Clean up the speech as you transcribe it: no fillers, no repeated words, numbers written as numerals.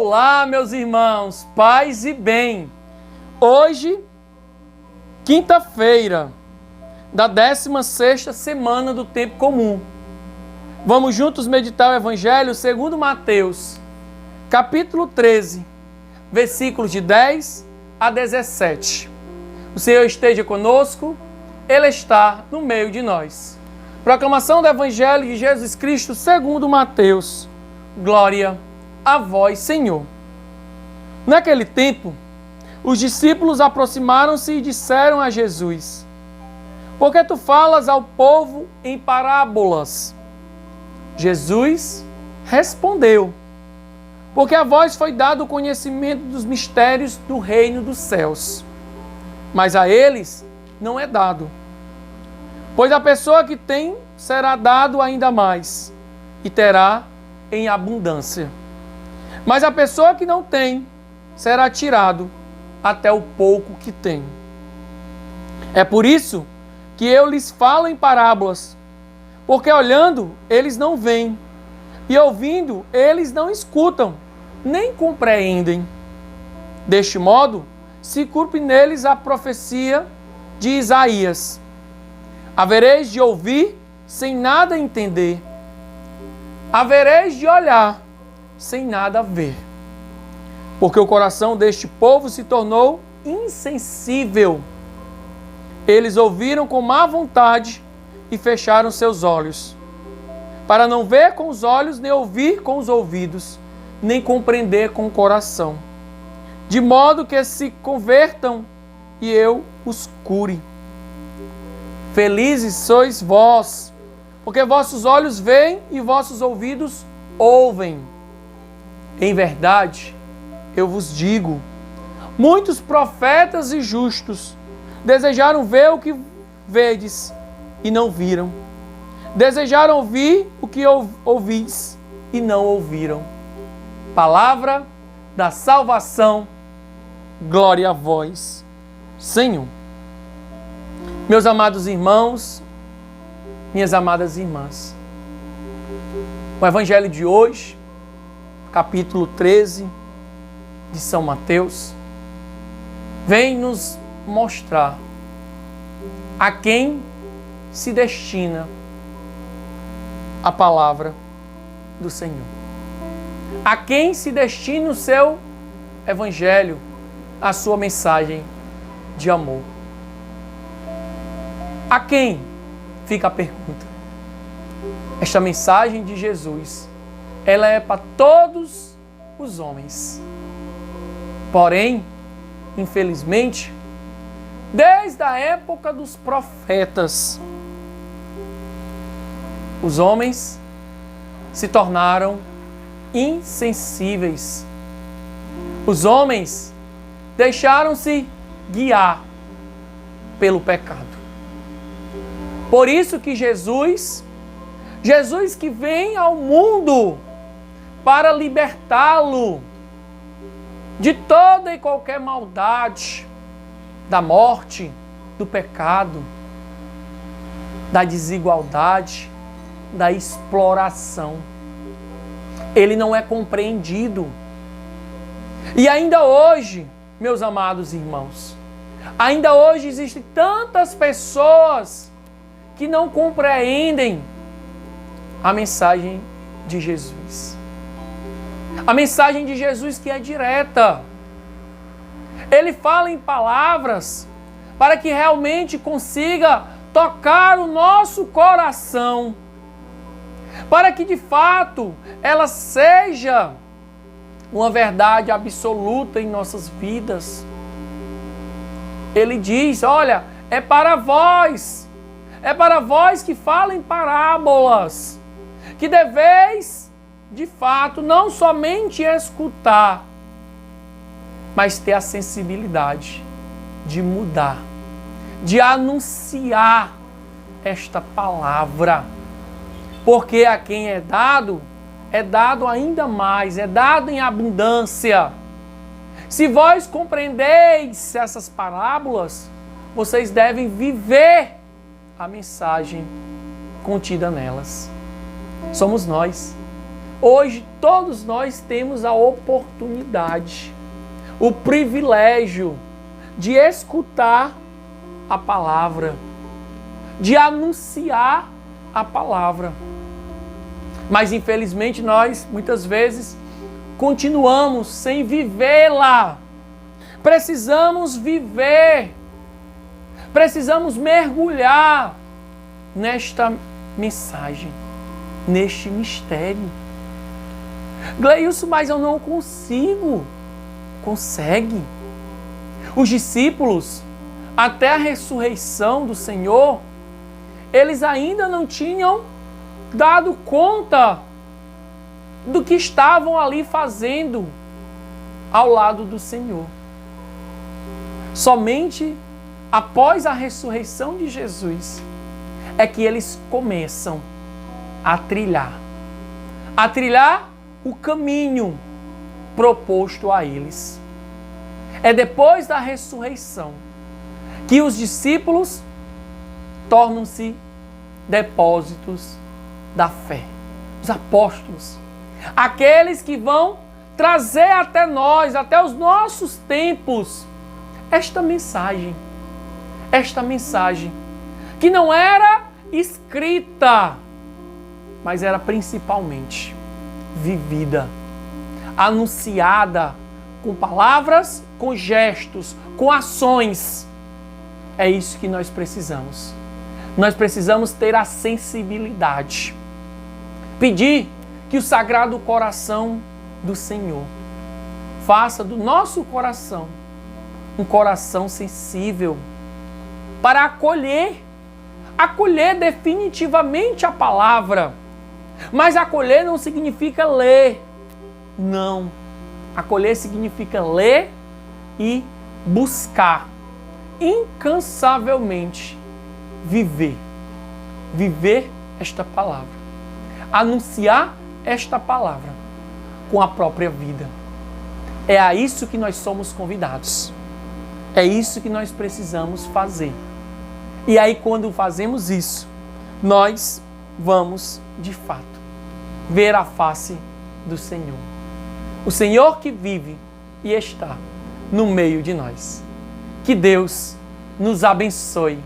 Olá, meus irmãos, paz e bem. Hoje, quinta-feira da 16ª semana do tempo comum. Vamos juntos meditar o Evangelho segundo Mateus, capítulo 13, versículos de 10 a 17. O Senhor esteja conosco, Ele está no meio de nós. Proclamação do Evangelho de Jesus Cristo segundo Mateus. Glória a vós, Senhor. Naquele tempo, os discípulos aproximaram-se e disseram a Jesus: por que tu falas ao povo em parábolas? Jesus respondeu: porque a vós foi dado o conhecimento dos mistérios do reino dos céus, mas a eles não é dado. Pois a pessoa que tem será dado ainda mais, e terá em abundância. Mas a pessoa que não tem será tirado até o pouco que tem. É por isso que eu lhes falo em parábolas, porque olhando eles não veem, e ouvindo eles não escutam, nem compreendem. Deste modo, se cumpre neles a profecia de Isaías: havereis de ouvir sem nada entender, havereis de olhar sem nada ver, porque o coração deste povo se tornou insensível. Eles ouviram com má vontade e fecharam seus olhos, para não ver com os olhos, nem ouvir com os ouvidos, nem compreender com o coração, de modo que se convertam e eu os cure. Felizes sois vós, porque vossos olhos veem e vossos ouvidos ouvem. Em verdade, eu vos digo, muitos profetas e justos desejaram ver o que vedes e não viram. Desejaram ouvir o que ouvis e não ouviram. Palavra da salvação, glória a vós, Senhor. Meus amados irmãos, minhas amadas irmãs, o Evangelho de hoje, capítulo 13 de São Mateus, vem nos mostrar a quem se destina a palavra do Senhor. A quem se destina o seu Evangelho, a sua mensagem de amor. A quem? Fica a pergunta. Esta mensagem de Jesus, ela é para todos os homens. Porém, infelizmente, desde a época dos profetas, os homens se tornaram insensíveis. Os homens deixaram-se guiar pelo pecado. Por isso que Jesus que vem ao mundo para libertá-lo de toda e qualquer maldade, da morte, do pecado, da desigualdade, da exploração. Ele não é compreendido. E ainda hoje, meus amados irmãos, ainda hoje existem tantas pessoas que não compreendem a mensagem de Jesus. A mensagem de Jesus que é direta. Ele fala em palavras para que realmente consiga tocar o nosso coração, para que de fato ela seja uma verdade absoluta em nossas vidas. Ele diz: olha, é para vós que falam em parábolas, que deveis, de fato, não somente escutar, mas ter a sensibilidade de mudar, de anunciar esta palavra. Porque a quem é dado ainda mais, é dado em abundância. Se vós compreendeis essas parábolas, vocês devem viver a mensagem contida nelas. Somos nós. Hoje todos nós temos a oportunidade, o privilégio de escutar a palavra, de anunciar a palavra. Mas infelizmente nós, muitas vezes, continuamos sem vivê-la. Precisamos viver, precisamos mergulhar nesta mensagem, neste mistério. Gleilson, mas eu não consigo. Consegue. Os discípulos, até a ressurreição do Senhor, eles ainda não tinham dado conta do que estavam ali fazendo ao lado do Senhor. Somente após a ressurreição de Jesus é que eles começam a trilhar o caminho proposto a eles. É depois da ressurreição que os discípulos tornam-se depósitos da fé. Os apóstolos, aqueles que vão trazer até nós, até os nossos tempos, esta mensagem que não era escrita, mas era principalmente vivida, anunciada com palavras, com gestos, com ações. É isso que nós precisamos. Nós precisamos ter a sensibilidade. Pedir que o Sagrado Coração do Senhor faça do nosso coração um coração sensível para acolher definitivamente a palavra. Mas acolher não significa ler. Não. Acolher significa ler e buscar incansavelmente viver esta palavra, anunciar esta palavra com a própria vida. É a isso que nós somos convidados. É isso que nós precisamos fazer. E aí, quando fazemos isso, nós vamos, de fato, ver a face do Senhor. O Senhor que vive e está no meio de nós. Que Deus nos abençoe